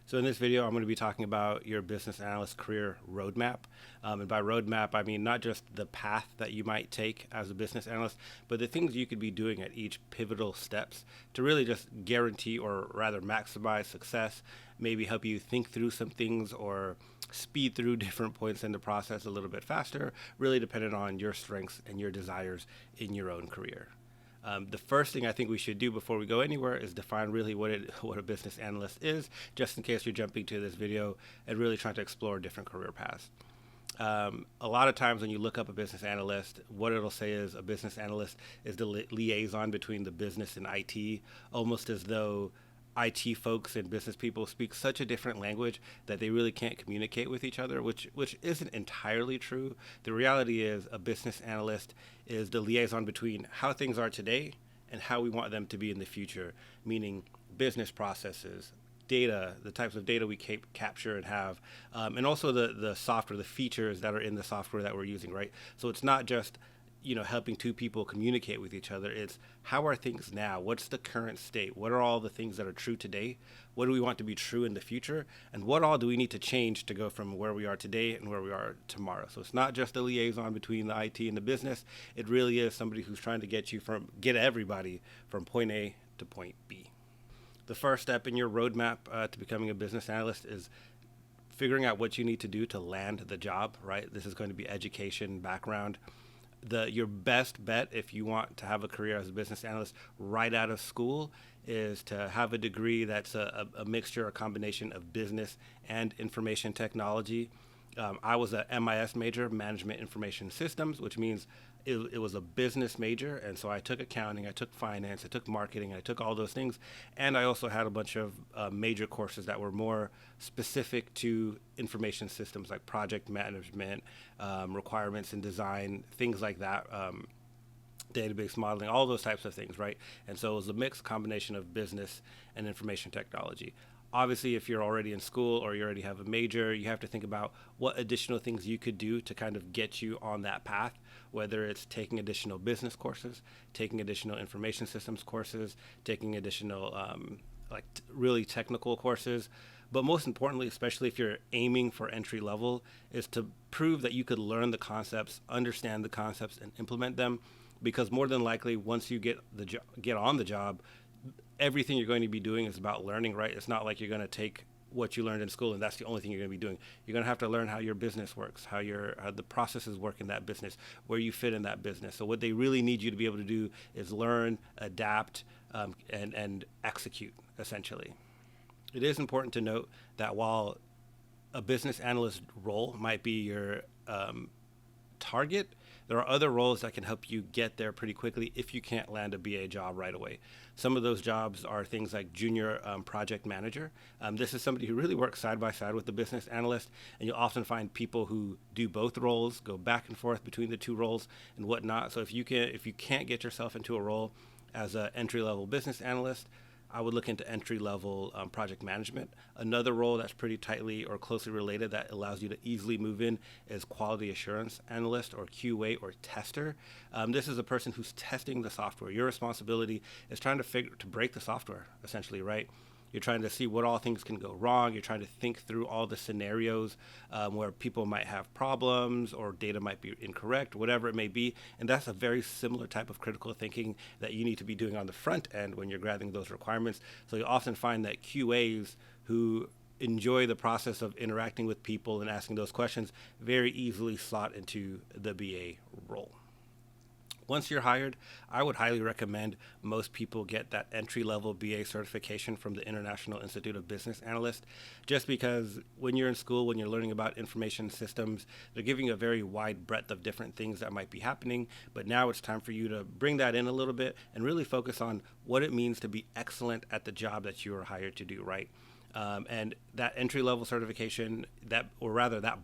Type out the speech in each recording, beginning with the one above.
So in this video, I'm going to be talking about your business analyst career roadmap. And by roadmap, I mean not just the path that you might take as a business analyst, but the things you could be doing at each pivotal steps to really just guarantee or rather maximize success, maybe help you think through some things or speed through different points in the process a little bit faster, really depending on your strengths and your desires in your own career. The first thing I think we should do before we go anywhere is define really what a business analyst is, just in case you're jumping to this video and really trying to explore different career paths. A lot of times when you look up a business analyst, what it'll say is a business analyst is the liaison between the business and IT, almost as though IT folks and business people speak such a different language that they really can't communicate with each other, which isn't entirely true. The reality is a business analyst is the liaison between how things are today and how we want them to be in the future, meaning business processes, data, the types of data we capture and have, and also the software, the features that are in the software that we're using, right? So it's not just helping two people communicate with each other. It's how are things now? What's the current state? What are all the things that are true today? What do we want to be true in the future? And what all do we need to change to go from where we are today and where we are tomorrow? So it's not just a liaison between the IT and the business. It really is somebody who's trying to get everybody from point A to point B. The first step in your roadmap to becoming a business analyst is figuring out what you need to do to land the job, right? This is going to be education, background. Your best bet if you want to have a career as a business analyst right out of school is to have a degree that's a mixture, a combination of business and information technology. I was a MIS major, Management Information Systems, which means it was a business major. And so I took accounting, I took finance, I took marketing, I took all those things. And I also had a bunch of major courses that were more specific to information systems like project management, requirements and design, things like that. Database modeling, all those types of things, right? And so it was a mixed combination of business and information technology. Obviously, if you're already in school or you already have a major, you have to think about what additional things you could do to kind of get you on that path, whether it's taking additional business courses, taking additional information systems courses, taking additional really technical courses. But most importantly, especially if you're aiming for entry level, is to prove that you could learn the concepts, understand the concepts, and implement them. Because more than likely, once you get on the job, everything you're going to be doing is about learning, right? It's not like you're going to take what you learned in school and that's the only thing you're going to be doing. You're going to have to learn how your business works, how the processes work in that business, where you fit in that business. So what they really need you to be able to do is learn, adapt, and execute, essentially. It is important to note that while a business analyst role might be your target, there are other roles that can help you get there pretty quickly if you can't land a BA job right away. Some of those jobs are things like junior project manager. This is somebody who really works side by side with the business analyst, and you'll often find people who do both roles, go back and forth between the two roles and whatnot. So if you can't get yourself into a role as an entry-level business analyst, I would look into entry-level project management. Another role that's pretty tightly or closely related that allows you to easily move in is quality assurance analyst or QA or tester. This is a person who's testing the software. Your responsibility is trying to break the software, essentially, right? You're trying to see what all things can go wrong. You're trying to think through all the scenarios where people might have problems or data might be incorrect, whatever it may be. And that's a very similar type of critical thinking that you need to be doing on the front end when you're gathering those requirements. So you often find that QAs who enjoy the process of interacting with people and asking those questions very easily slot into the BA role. Once you're hired, I would highly recommend most people get that entry-level BA certification from the International Institute of Business Analysts, just because when you're in school, when you're learning about information systems, they're giving you a very wide breadth of different things that might be happening. But now it's time for you to bring that in a little bit and really focus on what it means to be excellent at the job that you are hired to do, right? And that entry-level certification, that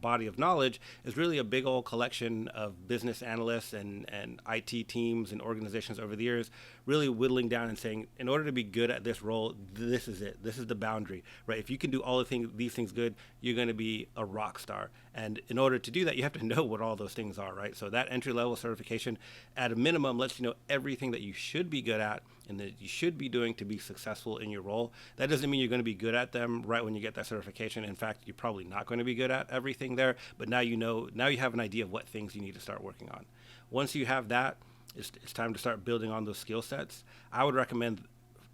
body of knowledge, is really a big old collection of business analysts and IT teams and organizations over the years really whittling down and saying, in order to be good at this role, this is it. This is the boundary, right? If you can do all these things good, you're going to be a rock star. And in order to do that, you have to know what all those things are, right? So that entry level certification, at a minimum, lets you know everything that you should be good at and that you should be doing to be successful in your role. That doesn't mean you're going to be good at them right when you get that certification. In fact, you're probably not going to be good at everything there, but now you have an idea of what things you need to start working on. Once you have that, it's time to start building on those skill sets. I would recommend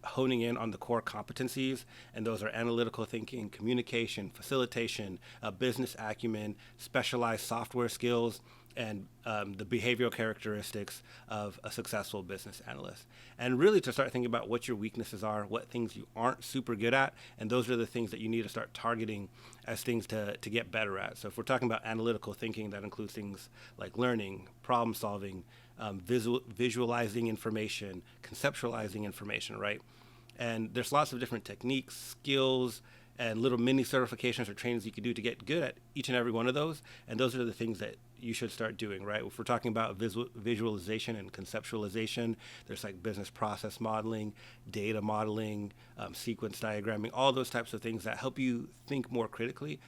honing in on the core competencies, and those are analytical thinking, communication, facilitation, business acumen, specialized software skills, and the behavioral characteristics of a successful business analyst. And really to start thinking about what your weaknesses are, what things you aren't super good at, and those are the things that you need to start targeting as things to get better at. So if we're talking about analytical thinking, that includes things like learning, problem solving, visualizing information, conceptualizing information, right? And there's lots of different techniques, skills, and little mini certifications or trainings you can do to get good at each and every one of those. And those are the things that you should start doing, right? If we're talking about visualization and conceptualization, there's like business process modeling, data modeling, sequence diagramming, all those types of things that help you think more critically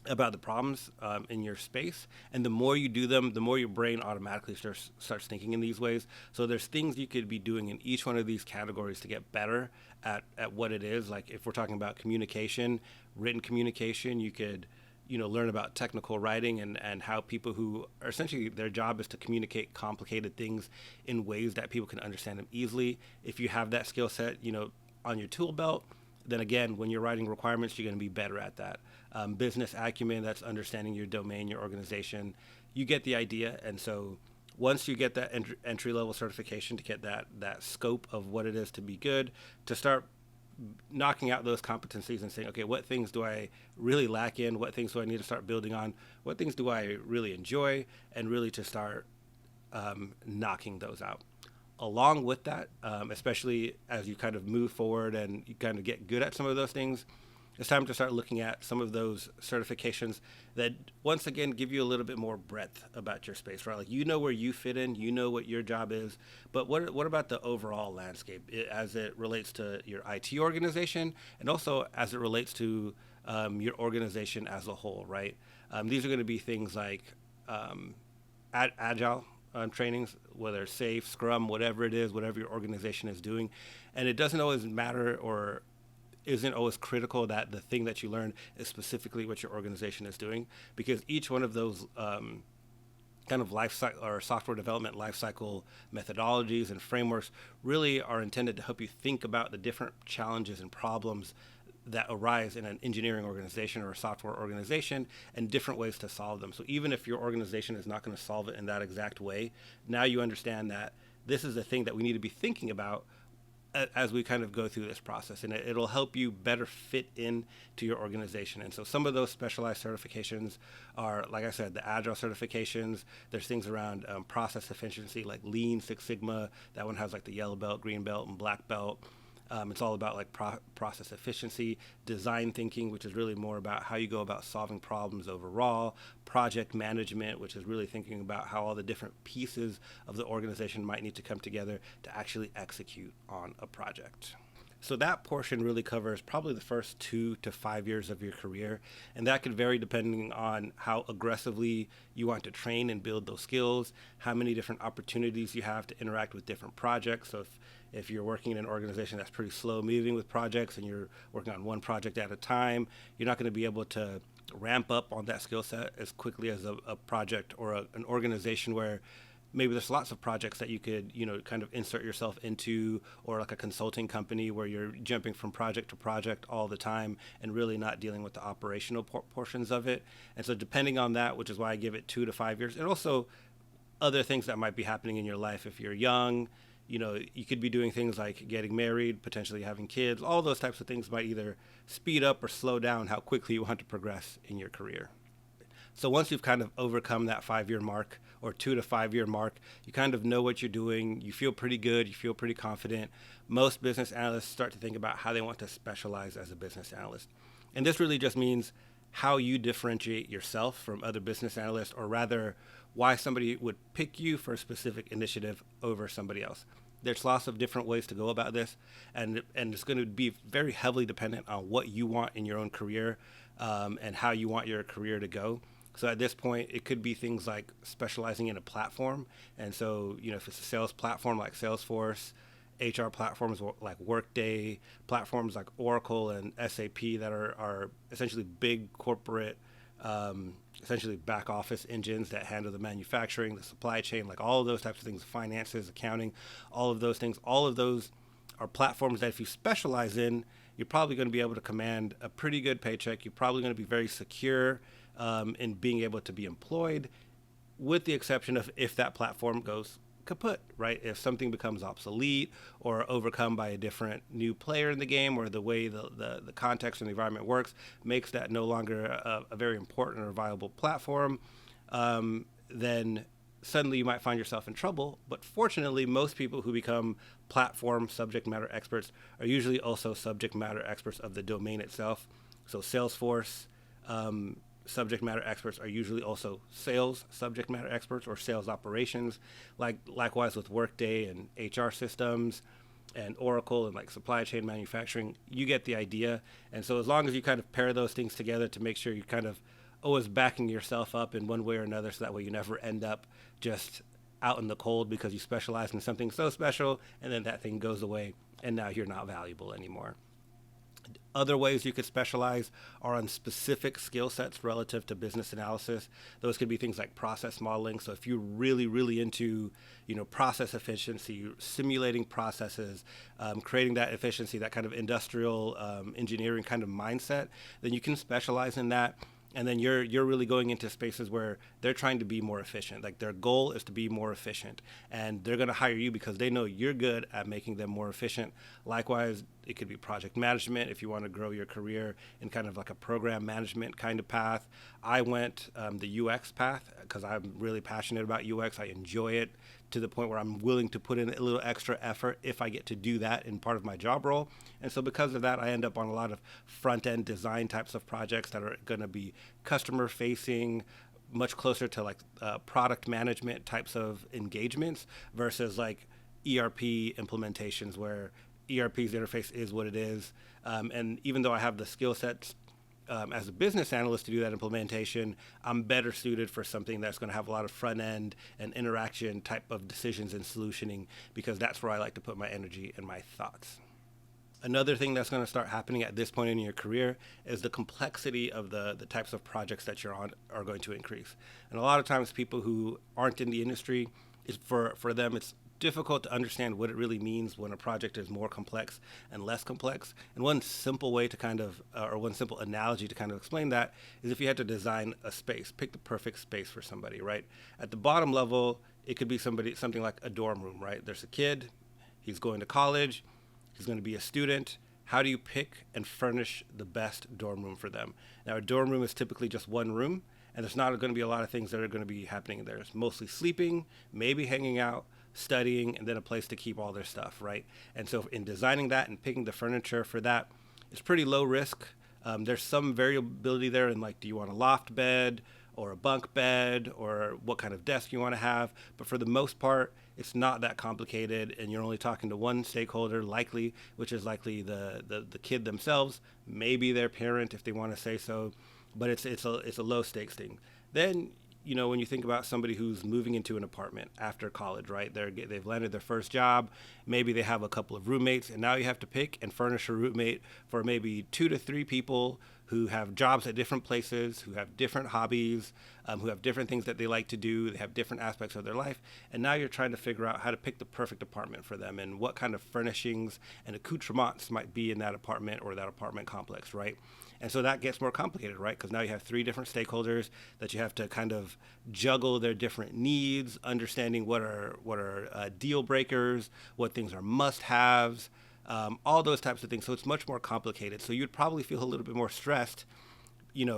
about the problems in your space. And the more you do them, the more your brain automatically starts thinking in these ways. So there's things you could be doing in each one of these categories to get better at what it is. Like if we're talking about communication, written communication, you could learn about technical writing and how people who are essentially their job is to communicate complicated things in ways that people can understand them easily. If you have that skill set, on your tool belt, then again, when you're writing requirements, you're going to be better at that. Business acumen, that's understanding your domain, your organization. You get the idea. And so once you get that entry-level certification to get that scope of what it is to be good, to start knocking out those competencies and saying, okay, what things do I really lack in? What things do I need to start building on? What things do I really enjoy? And really to start knocking those out. Along with that, especially as you kind of move forward and you kind of get good at some of those things, it's time to start looking at some of those certifications that, once again, give you a little bit more breadth about your space, right? Like, where you fit in, what your job is, but what about the overall landscape as it relates to your IT organization and also as it relates to your organization as a whole, right? These are going to be things like agile trainings, whether it's safe, Scrum, whatever it is, whatever your organization is doing. And it doesn't always matter or isn't always critical that the thing that you learn is specifically what your organization is doing, because each one of those kind of life cycle or software development lifecycle methodologies and frameworks really are intended to help you think about the different challenges and problems that arise in an engineering organization or a software organization and different ways to solve them. So even if your organization is not going to solve it in that exact way, now you understand that this is the thing that we need to be thinking about as we kind of go through this process, and it'll help you better fit in to your organization. And so some of those specialized certifications are, like I said, the Agile certifications. There's things around process efficiency, like Lean, Six Sigma. That one has like the yellow belt, green belt, and black belt. It's all about like process efficiency, design thinking, which is really more about how you go about solving problems overall, project management, which is really thinking about how all the different pieces of the organization might need to come together to actually execute on a project. So that portion really covers probably the first 2 to 5 years of your career, and that could vary depending on how aggressively you want to train and build those skills, how many different opportunities you have to interact with different projects. So if you're working in an organization that's pretty slow moving with projects and you're working on one project at a time, you're not going to be able to ramp up on that skill set as quickly as a project or an organization where maybe there's lots of projects that you could, kind of insert yourself into, or like a consulting company where you're jumping from project to project all the time and really not dealing with the operational portions of it. And so depending on that, which is why I give it 2 to 5 years, and also other things that might be happening in your life. If you're young, you could be doing things like getting married, potentially having kids. All those types of things might either speed up or slow down how quickly you want to progress in your career. So once you've kind of overcome that 5-year mark or 2 to 5 year mark, you kind of know what you're doing. You feel pretty good. You feel pretty confident. Most business analysts start to think about how they want to specialize as a business analyst. And this really just means how you differentiate yourself from other business analysts, or rather why somebody would pick you for a specific initiative over somebody else. There's lots of different ways to go about this, and it's going to be very heavily dependent on what you want in your own career, and how you want your career to go. So at this point, it could be things like specializing in a platform. And so, if it's a sales platform like Salesforce, HR platforms like Workday, platforms like Oracle and SAP that are essentially big corporate, essentially back office engines that handle the manufacturing, the supply chain, like all of those types of things, finances, accounting, all of those things. All of those are platforms that if you specialize in, you're probably going to be able to command a pretty good paycheck. You're probably going to be very secure in being able to be employed, with the exception of if that platform goes kaput, right? If something becomes obsolete or overcome by a different new player in the game, or the way the context and the environment works makes that no longer a very important or viable platform, then suddenly you might find yourself in trouble. But fortunately, most people who become platform subject matter experts are usually also subject matter experts of the domain itself. So Salesforce, subject matter experts are usually also sales subject matter experts or sales operations, likewise with Workday and HR systems and Oracle and like supply chain manufacturing. You get the idea. And so as long as you kind of pair those things together to make sure you kind of always backing yourself up in one way or another, so that way you never end up just out in the cold because you specialize in something so special and then that thing goes away and now you're not valuable anymore. Other ways you could specialize are on specific skill sets relative to business analysis. Those could be things like process modeling. So if you're really, really into, process efficiency, simulating processes, creating that efficiency, that kind of industrial engineering kind of mindset, then you can specialize in that. And then you're really going into spaces where they're trying to be more efficient. Like their goal is to be more efficient, and they're going to hire you because they know you're good at making them more efficient. Likewise, it could be project management if you want to grow your career in kind of like a program management kind of path. I went the UX path because I'm really passionate about UX. I enjoy it to the point where I'm willing to put in a little extra effort if I get to do that in part of my job role. And so because of that, I end up on a lot of front-end design types of projects that are going to be customer facing, much closer to like product management types of engagements versus like ERP implementations where ERP's interface is what it is. And even though I have the skill sets as a business analyst to do that implementation, I'm better suited for something that's going to have a lot of front end and interaction type of decisions and solutioning, because that's where I like to put my energy and my thoughts. Another thing that's going to start happening at this point in your career is the complexity of the types of projects that you're on are going to increase. And a lot of times people who aren't in the industry, for them it's difficult to understand what it really means when a project is more complex and less complex. And one simple way to kind of, or one simple analogy to kind of explain that is if you had to design a space, pick the perfect space for somebody, right? At the bottom level, it could be something like a dorm room, right? There's a kid, he's going to college, he's going to be a student. How do you pick and furnish the best dorm room for them? Now, a dorm room is typically just one room, and there's not going to be a lot of things that are going to be happening there. It's mostly sleeping, maybe hanging out, studying, and then a place to keep all their stuff, right? And so in designing that and picking the furniture for that, it's pretty low risk. There's some variability there in like, do you want a loft bed or a bunk bed or what kind of desk you want to have? But for the most part, it's not that complicated, and you're only talking to one stakeholder, which is likely the kid themselves, maybe their parent if they want to say so, but it's a low stakes thing. Then when you think about somebody who's moving into an apartment after college, right? They've landed their first job. Maybe they have a couple of roommates, and now you have to pick and furnish a roommate for maybe 2 to 3 people who have jobs at different places, who have different hobbies, who have different things that they like to do. They have different aspects of their life. And now you're trying to figure out how to pick the perfect apartment for them and what kind of furnishings and accoutrements might be in that apartment or that apartment complex, right? And so that gets more complicated, right? Because now you have 3 different stakeholders that you have to kind of juggle their different needs, understanding what are deal breakers, what things are must-haves, all those types of things. So it's much more complicated. So you'd probably feel a little bit more stressed,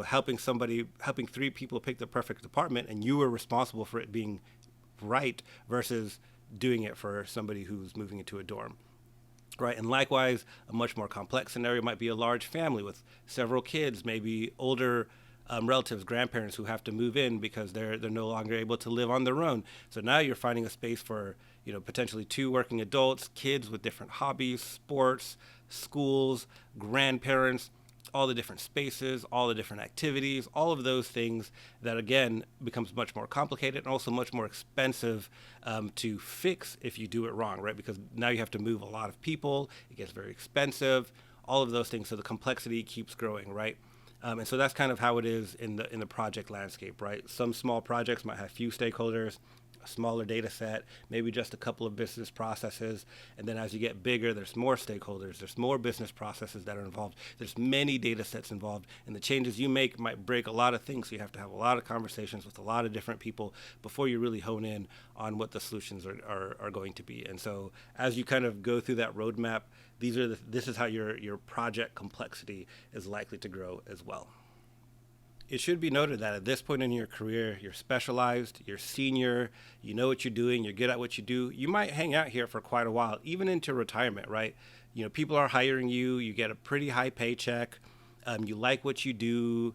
helping 3 people pick the perfect apartment, and you were responsible for it being right versus doing it for somebody who's moving into a dorm. Right, and likewise, a much more complex scenario might be a large family with several kids, maybe older relatives, grandparents who have to move in because they're no longer able to live on their own. So now you're finding a space for potentially two working adults, kids with different hobbies, sports, schools, grandparents, all the different spaces, all the different activities, all of those things that again becomes much more complicated and also much more expensive to fix if you do it wrong, right? Because now you have to move a lot of people, it gets very expensive, all of those things. So the complexity keeps growing, right? And so that's kind of how it is in the project landscape, right? Some small projects might have few stakeholders, a smaller data set, maybe just a couple of business processes. And then as you get bigger, there's more stakeholders, there's more business processes that are involved, there's many data sets involved, and the changes you make might break a lot of things. So you have to have a lot of conversations with a lot of different people before you really hone in on what the solutions are going to be. And so as you kind of go through that roadmap, this is how your project complexity is likely to grow as well. It should be noted that at this point in your career, you're specialized, you're senior, you know what you're doing, you're good at what you do. You might hang out here for quite a while, even into retirement, right? People are hiring you, you get a pretty high paycheck, you like what you do,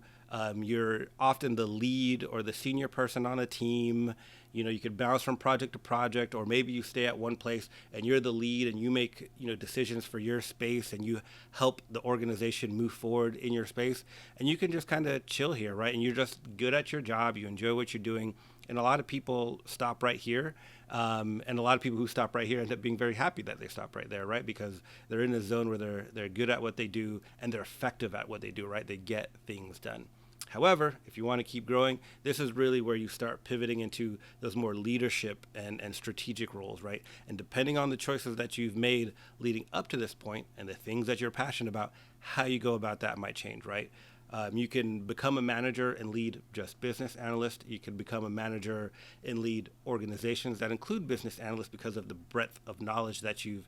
you're often the lead or the senior person on a team. You could bounce from project to project, or maybe you stay at one place and you're the lead and you make, decisions for your space and you help the organization move forward in your space. And you can just kind of chill here, right? And you're just good at your job. You enjoy what you're doing. And a lot of people stop right here. And a lot of people who stop right here end up being very happy that they stop right there, right? Because they're in a zone where they're good at what they do and they're effective at what they do, right? They get things done. However, if you want to keep growing, this is really where you start pivoting into those more leadership and strategic roles, right? And depending on the choices that you've made leading up to this point and the things that you're passionate about, how you go about that might change, right? You can become a manager and lead just business analysts. You can become a manager and lead organizations that include business analysts because of the breadth of knowledge that you've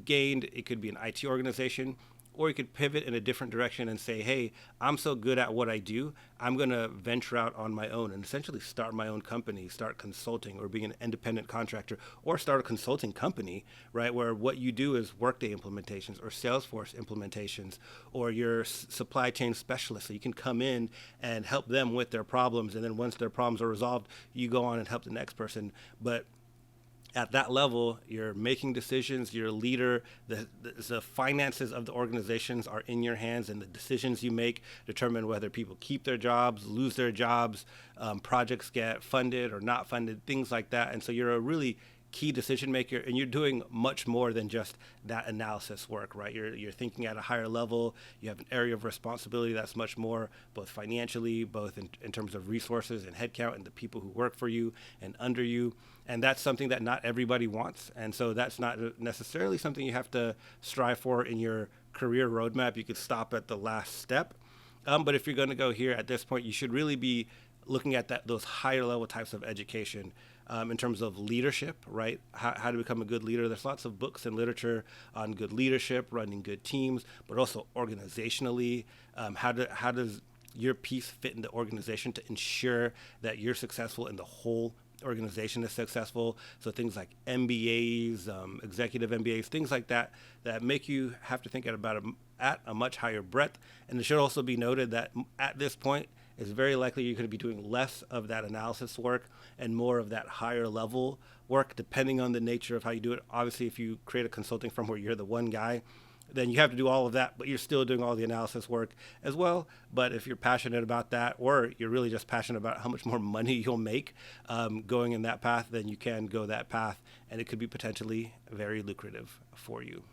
gained. It could be an IT organization. Or you could pivot in a different direction and say, hey, I'm so good at what I do, I'm going to venture out on my own and essentially start my own company, start consulting or being an independent contractor, or start a consulting company, right, where what you do is Workday implementations or Salesforce implementations, or you're supply chain specialist. So you can come in and help them with their problems. And then once their problems are resolved, you go on and help the next person. But at that level, you're making decisions, you're a leader, the finances of the organizations are in your hands, and the decisions you make determine whether people keep their jobs, lose their jobs, projects get funded or not funded, things like that. And so you're a really key decision maker, and you're doing much more than just that analysis work, right? You're thinking at a higher level. You have an area of responsibility that's much more, both financially, both in terms of resources and headcount and the people who work for you and under you. And that's something that not everybody wants. And so that's not necessarily something you have to strive for in your career roadmap. You could stop at the last step. But if you're going to go here at this point, you should really be looking at those higher level types of education in terms of leadership, right? How to become a good leader. There's lots of books and literature on good leadership, running good teams, but also organizationally. How does your piece fit in the organization to ensure that you're successful and the whole organization is successful? So things like MBAs, executive MBAs, things like that make you have to think at a much higher breadth. And it should also be noted that at this point, it's very likely you're going to be doing less of that analysis work and more of that higher level work, depending on the nature of how you do it. Obviously, if you create a consulting firm where you're the one guy, then you have to do all of that, but you're still doing all the analysis work as well. But if you're passionate about that, or you're really just passionate about how much more money you'll make going in that path, then you can go that path, and it could be potentially very lucrative for you.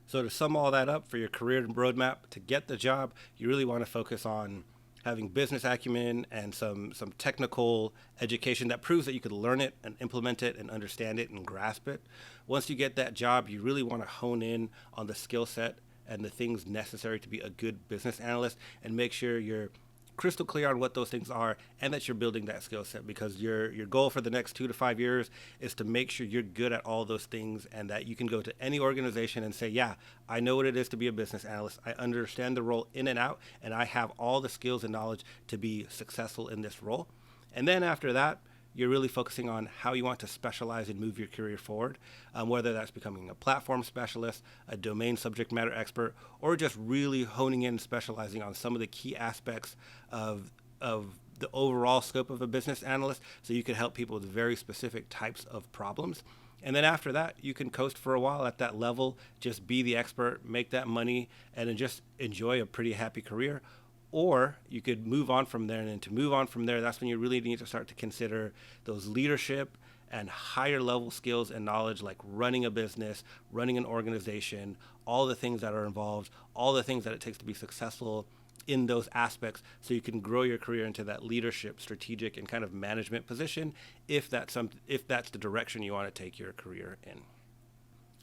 So to sum all that up for your career roadmap, to get the job, you really want to focus on having business acumen and some technical education that proves that you could learn it and implement it and understand it and grasp it. Once you get that job, you really want to hone in on the skill set and the things necessary to be a good business analyst, and make sure you're crystal clear on what those things are and that you're building that skill set, because your goal for the next 2 to 5 years is to make sure you're good at all those things and that you can go to any organization and say, yeah, I know what it is to be a business analyst. I understand the role in and out, and I have all the skills and knowledge to be successful in this role. And then after that, you're really focusing on how you want to specialize and move your career forward, whether that's becoming a platform specialist, a domain subject matter expert, or just really honing in and specializing on some of the key aspects of of the overall scope of a business analyst, so you can help people with very specific types of problems. And then after that, you can coast for a while at that level, just be the expert, make that money, and then just enjoy a pretty happy career. Or you could move on from there, and then to move on from there, that's when you really need to start to consider those leadership and higher level skills and knowledge, like running a business, running an organization, all the things that are involved, all the things that it takes to be successful in those aspects, so you can grow your career into that leadership, strategic, and kind of management position, if that's the direction you want to take your career in.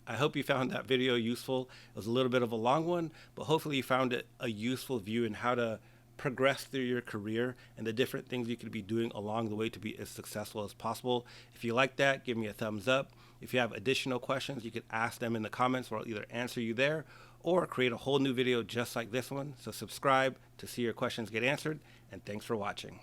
I hope you found that video useful. It was a little bit of a long one, but hopefully you found it a useful view in how to progress through your career and the different things you could be doing along the way to be as successful as possible. If you like that, give me a thumbs up. If you have additional questions, you could ask them in the comments, where I'll either answer you there or create a whole new video just like this one. So subscribe to see your questions get answered, and thanks for watching.